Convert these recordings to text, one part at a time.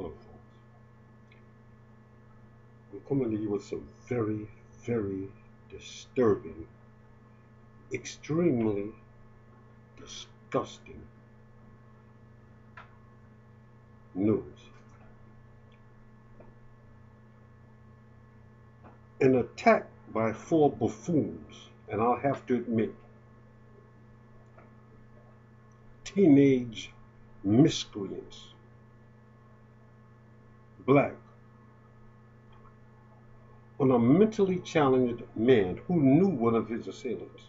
Hello, folks. I'm coming to you with some very, very disturbing, extremely disgusting news. An attack by four buffoons, and I'll have to admit, teenage miscreants, black, on a mentally challenged man who knew one of his assailants.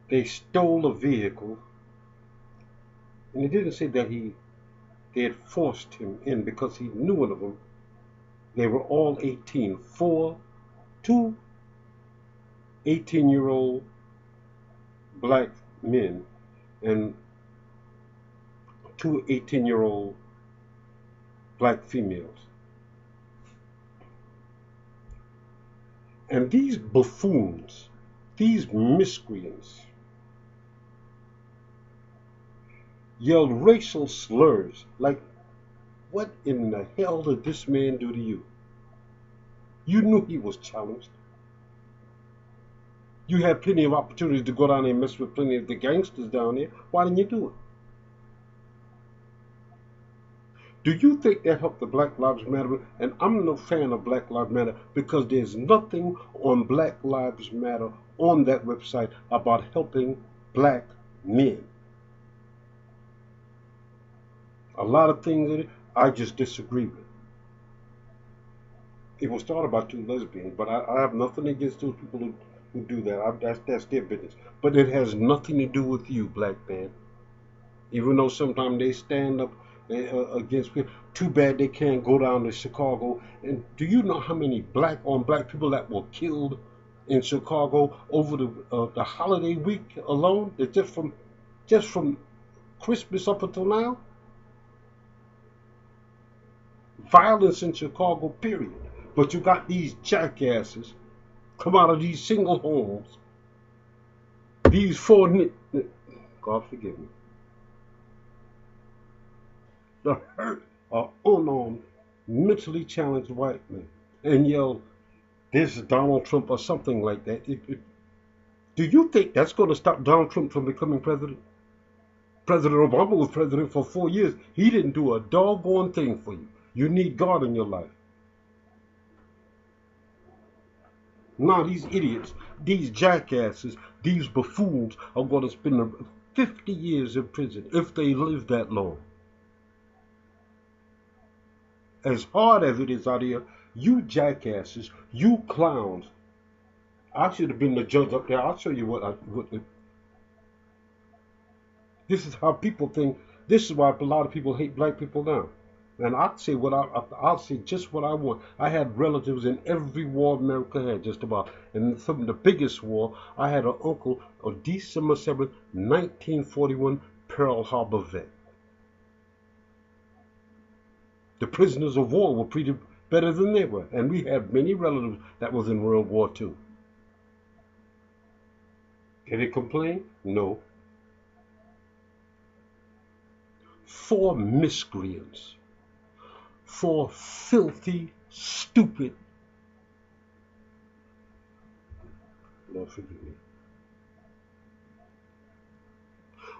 They stole a vehicle, and it didn't say that they had forced him in because he knew one of them. They were all 18. Two 18-year-old black men and two 18-year-old black females. And these buffoons, these miscreants, yelled racial slurs like, what in the hell did this man do to you? You knew he was challenged. You had plenty of opportunities to go down there and mess with plenty of the gangsters down there. Why didn't you do it? Do you think that helped the Black Lives Matter? And I'm no fan of Black Lives Matter because there's nothing on Black Lives Matter on that website about helping black men. A lot of things in it I just disagree with. It was started by two lesbians, but I have nothing against those people who do that. That's their business. But it has nothing to do with you, black man. Even though sometimes they stand up against people. Too bad they can't go down to Chicago. And do you know how many black people that were killed in Chicago over the holiday week alone? Just from Christmas up until now. Violence in Chicago, period. But you got these jackasses come out of these single homes. These God forgive me. The hurt or unarmed, mentally challenged white men and yell, "This is Donald Trump" or something like that. Do you think that's going to stop Donald Trump from becoming president? President Obama was president for 4 years. He didn't do a doggone thing for you. You need God in your life. Now these idiots, these jackasses, these buffoons are going to spend 50 years in prison if they live that long. As hard as it is out here, you jackasses, you clowns. I should have been the judge up there. I'll show you this is how people think. This is why a lot of people hate black people now. And I'll say just what I want. I had relatives in every war America had, just about. And some of the biggest war, I had an uncle on December 7th, 1941, Pearl Harbor vet. The prisoners of war were treated better than they were. And we had many relatives that was in World War II. Did they complain? No. Four miscreants. Four filthy, stupid, Lord forgive me.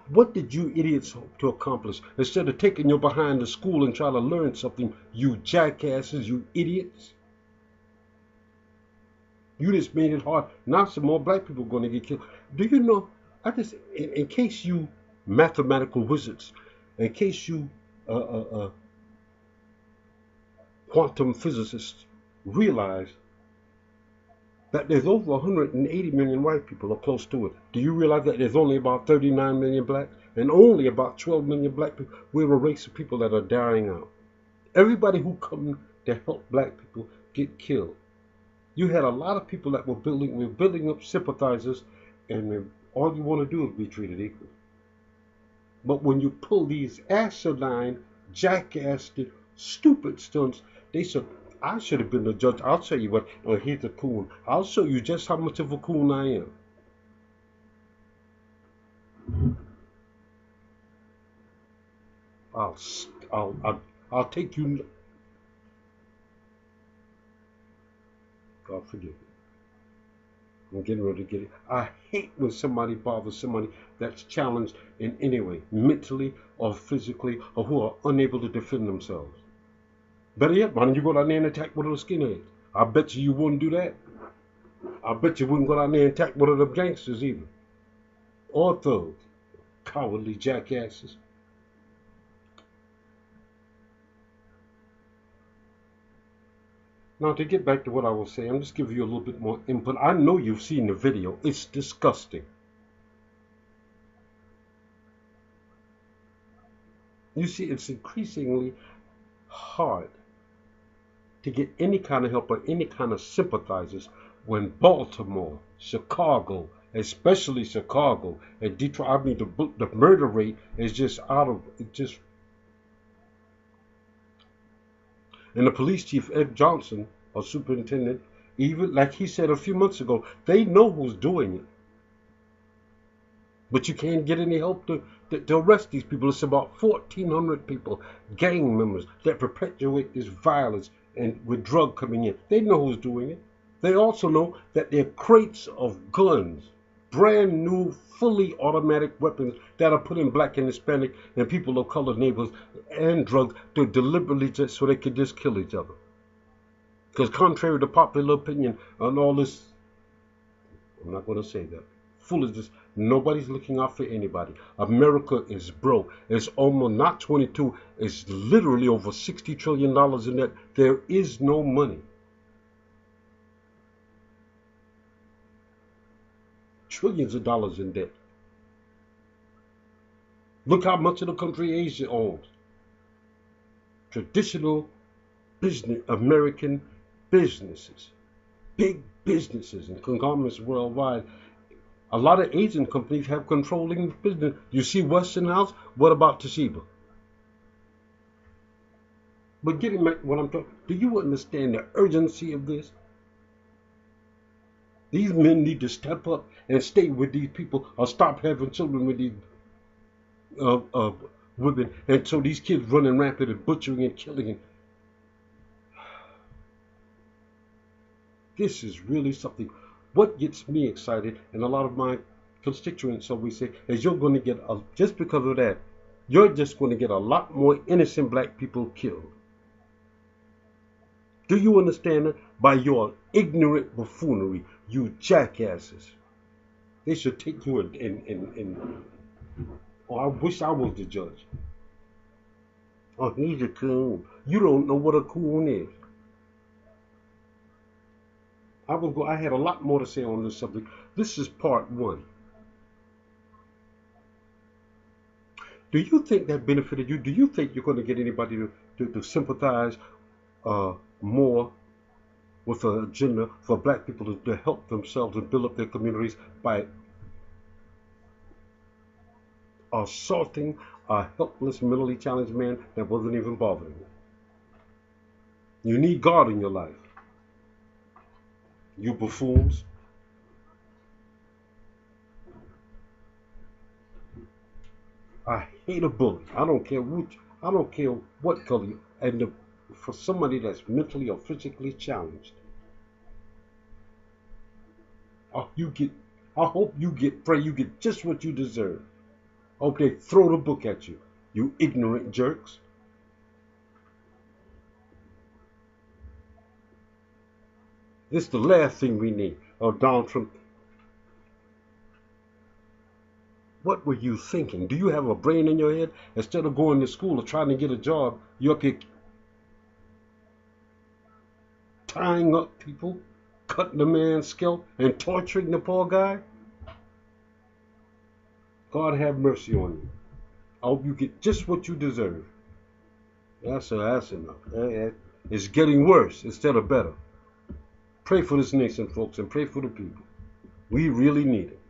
What did you idiots hope to accomplish? Instead of taking your behind to school and trying to learn something, you jackasses, you idiots. You just made it hard. Now some more black people are going to get killed. Do you know, in case you mathematical wizards, in case you quantum physicists realize that there's over 180 million white people or close to it. Do you realize that there's only about 39 million blacks and only about 12 million black people? We're a race of people that are dying out. Everybody who come to help black people get killed. You had a lot of people that were building up sympathizers, and all you want to do is be treated equal. But when you pull these asinine, jackass, stupid stunts, they said, I should have been the judge. I'll tell you what, here's a coon. I'll show you just how much of a coon I am. I'll take you. God forgive me. I'm getting ready to get it. I hate when somebody bothers somebody that's challenged in any way, mentally or physically, or who are unable to defend themselves. Better yet, why don't you go down there and attack one of those skinheads? I bet you wouldn't do that. I bet you wouldn't go down there and attack one of them gangsters either. Or thugs. Cowardly jackasses. Now, to get back to what I was saying, I'm just giving you a little bit more input. I know you've seen the video. It's disgusting. You see, it's increasingly hard to get any kind of help or any kind of sympathizers when Baltimore, Chicago, especially Chicago and Detroit, I mean, the murder rate is just out of, it just. And the police chief, Ed Johnson, or superintendent, even like he said a few months ago, they know who's doing it. But you can't get any help to arrest these people. It's about 1,400 people, gang members, that perpetuate this violence and with drug coming in. They know who's doing it. They also know that there are crates of guns, brand new, fully automatic weapons that are put in black and Hispanic and people of color neighborhoods and drugs to deliberately just so they could just kill each other. Because contrary to popular opinion on all this, I'm not going to say that, foolishness, nobody's looking out for anybody. America is broke. It's almost not 22, it's literally over $60 trillion in debt. There is no money. Trillions of dollars in debt. Look how much of the country Asia owns. Traditional business, American businesses, big businesses and conglomerates worldwide. A lot of Asian companies have controlling business. You see Westinghouse, what about Toshiba? But getting back to what I'm talking, do you understand the urgency of this? These men need to step up and stay with these people or stop having children with these women. And so these kids running rampant and butchering and killing. And this is really something. What gets me excited, and a lot of my constituents, so we say, is you're going to get, just because of that, you're just going to get a lot more innocent black people killed. Do you understand that? By your ignorant buffoonery, you jackasses. They should take you in. Oh, I wish I was the judge. Oh, he's a coon. You don't know what a coon is. I had a lot more to say on this subject. This is part one. Do you think that benefited you? Do you think you're going to get anybody to sympathize more with an agenda for black people to help themselves and build up their communities by assaulting a helpless, mentally challenged man that wasn't even bothering you? You need God in your life. You buffoons. I hate a bully. I don't care what color you, and for somebody that's mentally or physically challenged. I hope you get just what you deserve. I hope they throw the book at you, you ignorant jerks. This is the last thing we need. Oh, Donald Trump. What were you thinking? Do you have a brain in your head? Instead of going to school or trying to get a job, you're up here tying up people, cutting the man's scalp, and torturing the poor guy? God have mercy on you. I hope you get just what you deserve. That's enough. It's getting worse instead of better. Pray for this nation, folks, and pray for the people. We really need it.